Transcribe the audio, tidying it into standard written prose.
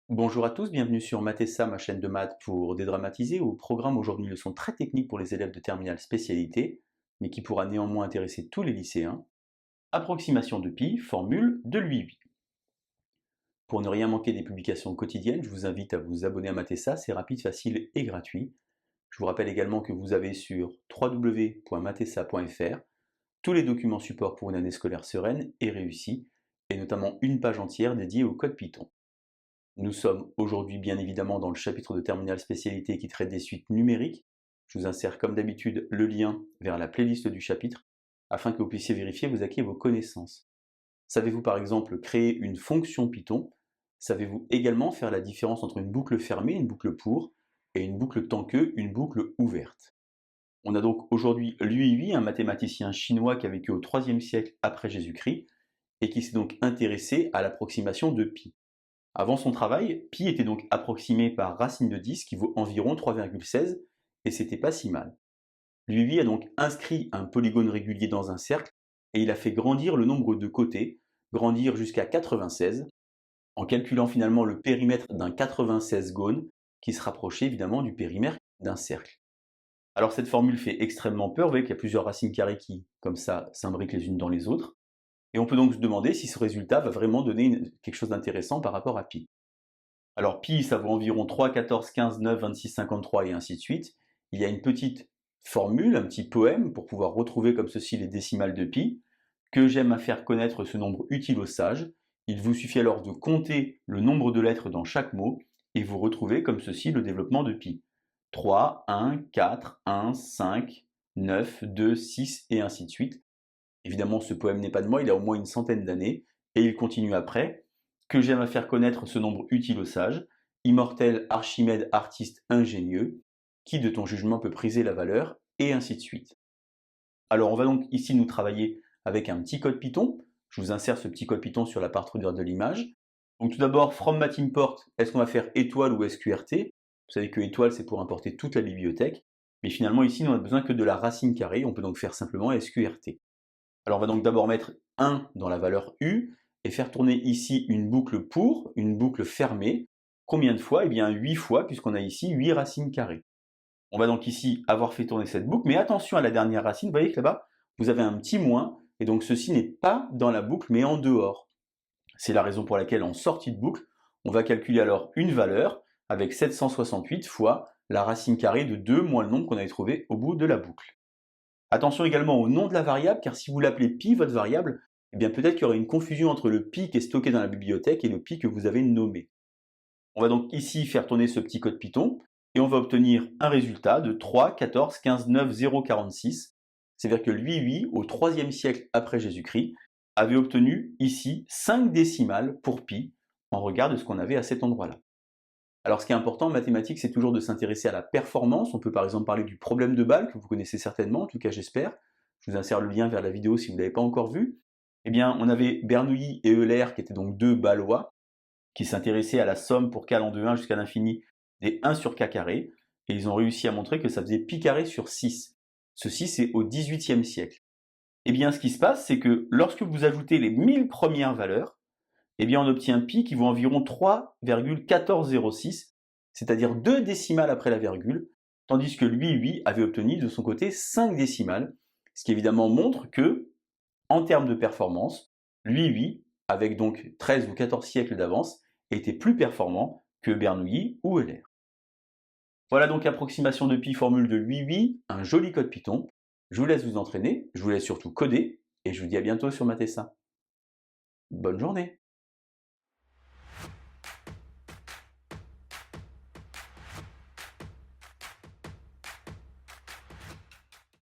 Bonjour à tous, bienvenue sur Mathessa, ma chaîne de maths pour dédramatiser. Au programme aujourd'hui une leçon très technique pour les élèves de terminale spécialité, mais qui pourra néanmoins intéresser tous les lycéens. Approximation de pi, formule de l'UI. Pour ne rien manquer des publications quotidiennes, je vous invite à vous abonner à Mathessa, c'est rapide, facile et gratuit. Je vous rappelle également que vous avez sur www.mathessa.fr tous les documents support pour une année scolaire sereine et réussie, et notamment une page entière dédiée au code Python. Nous sommes aujourd'hui bien évidemment dans le chapitre de terminale spécialité qui traite des suites numériques. Je vous insère comme d'habitude le lien vers la playlist du chapitre afin que vous puissiez vérifier vos acquis et vos connaissances. Savez-vous par exemple créer une fonction Python? Savez-vous également faire la différence entre une boucle fermée, une boucle pour, et une boucle tant que, une boucle ouverte? On a donc aujourd'hui Lui Hui, un mathématicien chinois qui a vécu au IIIe siècle après Jésus-Christ et qui s'est donc intéressé à l'approximation de pi. Avant son travail, pi était donc approximé par racine de 10 qui vaut environ 3,16 et c'était pas si mal. Lui a donc inscrit un polygone régulier dans un cercle et il a fait grandir le nombre de côtés, grandir jusqu'à 96, en calculant finalement le périmètre d'un 96 gone qui se rapprochait évidemment du périmètre d'un cercle. Alors cette formule fait extrêmement peur, vous voyez qu'il y a plusieurs racines carrées qui, comme ça, s'imbriquent les unes dans les autres. Et on peut donc se demander si ce résultat va vraiment donner quelque chose d'intéressant par rapport à pi. Alors pi, ça vaut environ 3, 14, 15, 9, 26, 53 et ainsi de suite. Il y a une petite formule, un petit poème pour pouvoir retrouver comme ceci les décimales de pi, que j'aime à faire connaître ce nombre utile aux sages. Il vous suffit alors de compter le nombre de lettres dans chaque mot et vous retrouvez comme ceci le développement de pi. 3, 1, 4, 1, 5, 9, 2, 6 et ainsi de suite. Évidemment, ce poème n'est pas de moi, il a au moins une centaine d'années, et il continue après, que j'aime à faire connaître ce nombre utile aux sages, immortel Archimède artiste ingénieux, qui de ton jugement peut priser la valeur, et ainsi de suite. Alors on va donc ici nous travailler avec un petit code Python, je vous insère ce petit code Python sur la partie de l'image. Donc tout d'abord, from matimport, est-ce qu'on va faire étoile ou SQRT? Vous savez que étoile c'est pour importer toute la bibliothèque, mais finalement ici on n'a besoin que de la racine carrée, on peut donc faire simplement SQRT. Alors on va donc d'abord mettre 1 dans la valeur U et faire tourner ici une boucle pour, une boucle fermée. Combien de fois? Eh bien 8 fois puisqu'on a ici 8 racines carrées. On va donc ici avoir fait tourner cette boucle, mais attention à la dernière racine, vous voyez que là-bas, vous avez un petit moins, et donc ceci n'est pas dans la boucle, mais en dehors. C'est la raison pour laquelle en sortie de boucle, on va calculer alors une valeur avec 768 fois la racine carrée de 2 moins le nombre qu'on avait trouvé au bout de la boucle. Attention également au nom de la variable, car si vous l'appelez pi, votre variable, eh bien peut-être qu'il y aura une confusion entre le pi qui est stocké dans la bibliothèque et le pi que vous avez nommé. On va donc ici faire tourner ce petit code Python, et on va obtenir un résultat de 3, 14, 15, 9, 0, 46. C'est-à-dire que lui, au IIIe siècle après Jésus-Christ, avait obtenu ici 5 décimales pour pi, en regard de ce qu'on avait à cet endroit-là. Alors ce qui est important en mathématiques, c'est toujours de s'intéresser à la performance. On peut par exemple parler du problème de balle, que vous connaissez certainement, en tout cas j'espère. Je vous insère le lien vers la vidéo si vous ne l'avez pas encore vue. Eh bien, on avait Bernoulli et Euler, qui étaient donc deux Ballois, qui s'intéressaient à la somme pour k en 2, 1 jusqu'à l'infini des 1 sur k carré, et ils ont réussi à montrer que ça faisait pi carré sur 6. Ceci, c'est au XVIIIe siècle. Eh bien, ce qui se passe, c'est que lorsque vous ajoutez les 1000 premières valeurs, eh bien on obtient pi qui vaut environ 3,1406, c'est-à-dire 2 décimales après la virgule, tandis que lui avait obtenu de son côté 5 décimales, ce qui évidemment montre que, en termes de performance, lui, avec donc 13 ou 14 siècles d'avance, était plus performant que Bernoulli ou Euler. Voilà donc l'approximation de pi formule de lui, un joli code Python. Je vous laisse vous entraîner, je vous laisse surtout coder, et je vous dis à bientôt sur Mathessa. Bonne journée!